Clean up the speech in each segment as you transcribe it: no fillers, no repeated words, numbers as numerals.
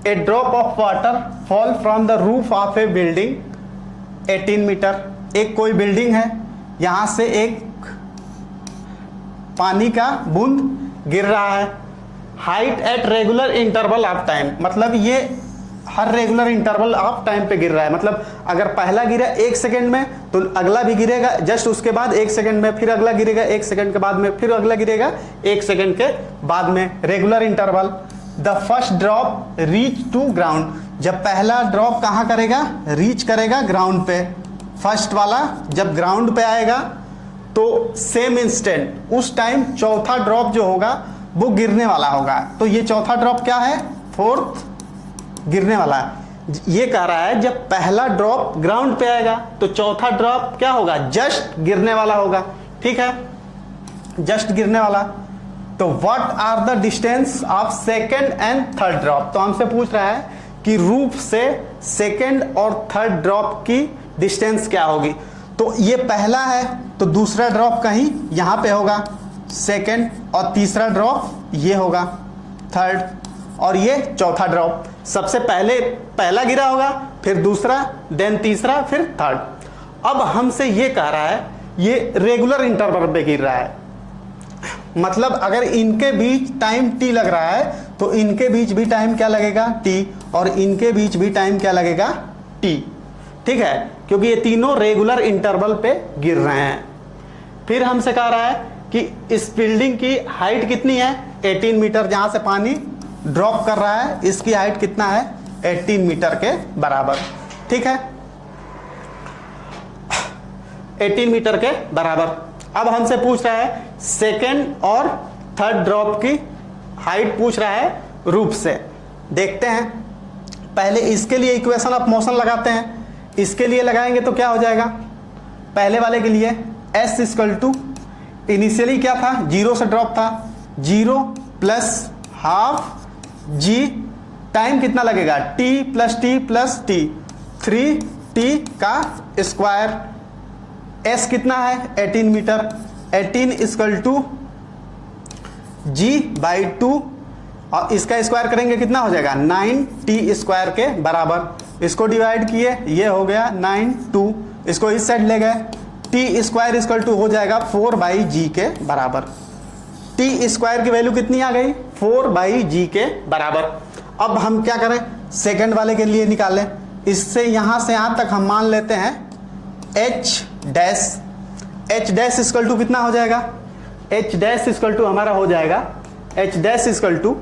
A drop of water fall from the roof of a building 18 metre. एक कोई building है, यहां से एक पानी का बूंद गिर रहा है। Height at regular interval of time, मतलब ये हर रेगुलर इंटरवल ऑफ टाइम पे गिर रहा है। मतलब अगर पहला गिरा 1 सेकेंड में तो अगला भी गिरेगा जस्ट उसके बाद 1 सेकेंड में, फिर अगला गिरेगा 1 सेकेंड के बाद में, फिर अगला गिरेगा 1 सेकेंड के बाद में, regular interval. The first drop reach to ground, जब पहला ड्रॉप कहां करेगा, रीच करेगा ग्राउंड पे। फर्स्ट वाला जब ग्राउंड पे आएगा तो सेम इंस्टेंट उस टाइम चौथा ड्रॉप जो होगा वो गिरने वाला होगा। तो ये चौथा ड्रॉप क्या है, फोर्थ गिरने वाला है। ये कह रहा है जब पहला ड्रॉप ग्राउंड पे आएगा तो चौथा ड्रॉप क्या होगा, जस्ट गिरने वाला होगा। ठीक है, जस्ट गिरने वाला। तो what are the distance of second and third drop, तो हमसे पूछ रहा है कि रूफ से सेकेंड और थर्ड ड्रॉप की डिस्टेंस क्या होगी। तो ये पहला है तो दूसरा ड्रॉप कहीं यहां पे होगा सेकेंड, और तीसरा ड्रॉप ये होगा थर्ड, और ये चौथा ड्रॉप। सबसे पहले पहला गिरा होगा, फिर दूसरा, देन तीसरा, फिर थर्ड। अब हमसे ये कह रहा है ये रेगुलर इंटरवल पे गिर रहा है, मतलब अगर इनके बीच टाइम टी लग रहा है तो इनके बीच भी टाइम क्या लगेगा, टी, और इनके बीच भी टाइम क्या लगेगा, टी। ठीक है, क्योंकि ये तीनों रेगुलर इंटरवल पे गिर रहे हैं। फिर हमसे कह रहा है कि इस बिल्डिंग की हाइट कितनी है, 18 मीटर। जहां से पानी ड्रॉप कर रहा है इसकी हाइट कितना है, 18 मीटर के बराबर। ठीक है, 18 मीटर के बराबर। अब हमसे पूछ रहा है सेकेंड और थर्ड ड्रॉप की हाइट पूछ रहा है रूफ से। देखते हैं, पहले इसके लिए इक्वेशन ऑफ मोशन लगाते हैं। इसके लिए लगाएंगे तो क्या हो जाएगा, पहले वाले के लिए S इक्वल टू, इनिशियली क्या था, 0 से ड्रॉप था, 0 प्लस हाफ जी, टाइम कितना लगेगा, t plus T plus T, 3t का स्क्वायर। S कितना है, 18 metre, 18 equal to g by 2, और इसका स्क्वायर करेंगे कितना हो जाएगा, 9t स्क्वायर के बराबर। इसको डिवाइड किए, ये हो गया 9, 2, इसको इस साइड ले गए, टी स्क्वायर इक्वल टू हो जाएगा 4/g के बराबर। टी स्क्वायर की वैल्यू कितनी आ गई, 4/g के बराबर। अब हम क्या करें, सेकंड वाले के लिए निकालें। इससे यहां से यहां तक हम मान लेते हैं h डैश इक्वल टू कितना हो जाएगा, h डैश इक्वल टू हमारा हो जाएगा, h डैश इक्वल टू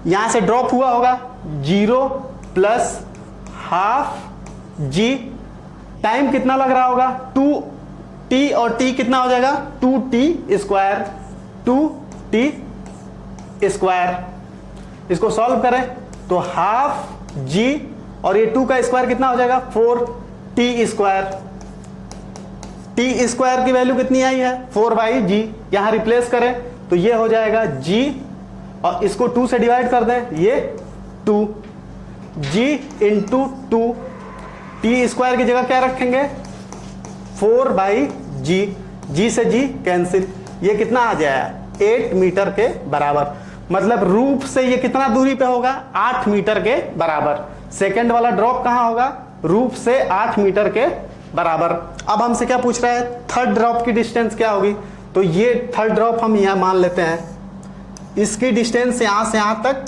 यहां से ड्रॉप हुआ होगा 0 प्लस हाफ g, टाइम कितना लग रहा होगा, 2t, और t कितना हो जाएगा, 2t स्क्वायर, 2t स्क्वायर। इसको सॉल्व करें तो हाफ g, और ये 2 का स्क्वायर कितना हो जाएगा, 4t स्क्वायर। t स्क्वायर की वैल्यू कितनी आई है, 4/g। यहां रिप्लेस करें तो ये हो जाएगा g, और इसको 2 से डिवाइड कर दें, ये 2g इंटू 2, टी स्क्वायर की जगह क्या रखेंगे, 4/g, g से g कैंसिल, ये कितना आ जाएगा, 8 मीटर के बराबर। मतलब रूफ से ये कितना दूरी पे होगा, 8 मीटर के बराबर। सेकंड वाला ड्रॉप कहां होगा, रूफ से 8 मीटर के बराबर। अब हमसे क्या पूछ रहा है, थर्ड ड्रॉप की डिस्टेंस क्या होगी। तो ये थर्ड ड्रॉप हम यहां मान लेते हैं, इसकी डिस्टेंस यहां से यहां तक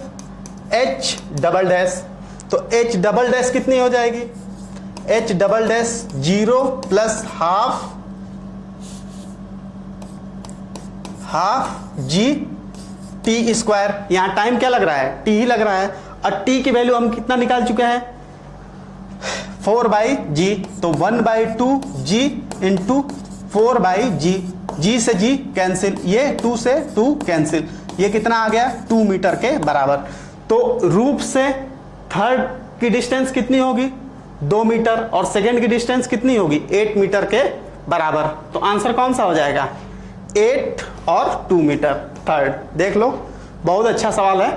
h डबल डैश। तो h डबल डैश कितनी हो जाएगी, h double dash 0 plus half g t square. यहां टाइम क्या लग रहा है, t ही लग रहा है, और t की वैल्यू हम कितना निकाल चुके हैं, 4/g। तो 1/2g इंटू 4/g, g से g कैंसिल, ये 2 से 2 कैंसिल, ये कितना आ गया, 2 मीटर के बराबर। तो रूफ से थर्ड की डिस्टेंस कितनी होगी, 2 मीटर, और सेकंड की डिस्टेंस कितनी होगी, 8 मीटर के बराबर। तो आंसर कौन सा हो जाएगा, 8 और 2 मीटर। थर्ड देख लो, बहुत अच्छा सवाल है।